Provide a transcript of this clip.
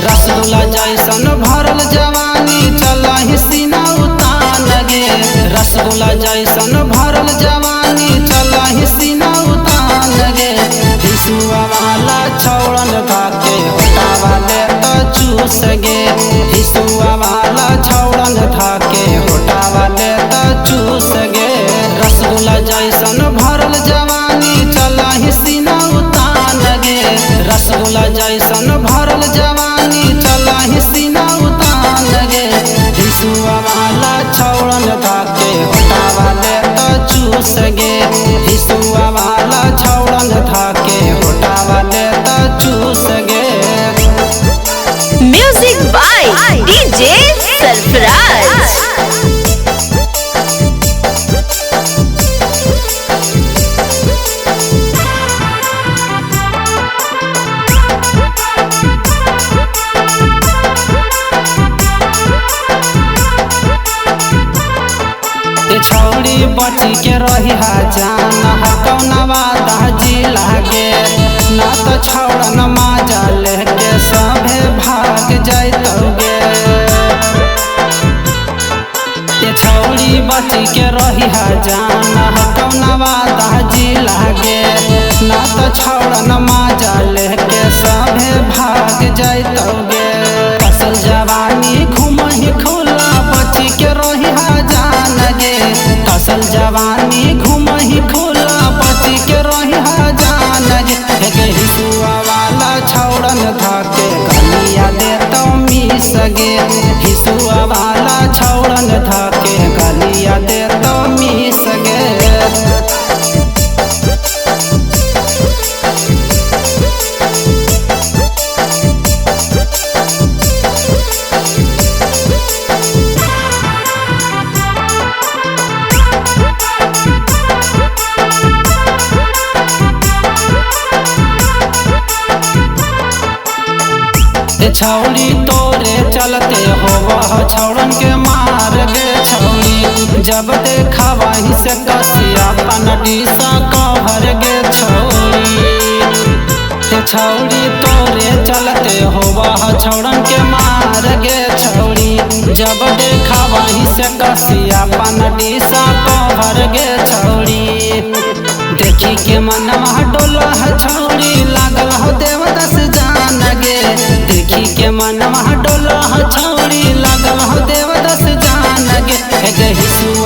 रसगुल्ला जैसन भरल जवानी चला ही सीना उतान गे। रसगुल्ला जैसन भरल जवानी चला ही सीना उतान गे। हिसुआ वाला छौड़न धाके होटावा ले तो चूस गे। हिसुआ वाला छौड़न धाके होटावा ले तो चूस गे। रसगुल्ला जैसन भरल जवानी चला ही सीना उतान गे। रसगुल्ला जैसन भरल जवानी चला ही सीना उतान गे। हिसुआ वाला छौड़न धाके होटावा ले तो चूस गे। हिसुआ वाला छौड़न धाके होटावा ले तो चूस गे। Music by DJ Sarfaraz. छौड़ी बची के रही जान कौनवा दाजी लागे। न तो छौड़न माजा लेके सभे भाग जैतोगे। छौड़ी बची के रही जान कौनवा दाजी लागे। न तो छौड़न माजा लेके सभे भाग जैतोगे। असल जवानी घुमही खुला बची के रही जान गे। असल जवानी घुमही खुला बची के रही जान गे। हिसुआ वाला छौड़न धाके गलिया दे तो मिस गे। हिसुआ वाला छौड़न धाके गलिया दे तो मिस गे। छौड़ी तोरे चलते हो वह छौड़न के मार गे। छौड़ी जब देखा वहीं से कसिया पनडीसा कहर गे। छौड़ी तोरे चलते हो वह छौड़न के मार गे। छौड़ी जब देखा वहीं से कसिया पनडीसा कहर गे। छौड़ी देखी के मनवा डोला छौड़ी लागल हो देवदस जान गे। देखी के मनवा डोला छौड़ी लागल हो देवदस जान गे। हिसुआ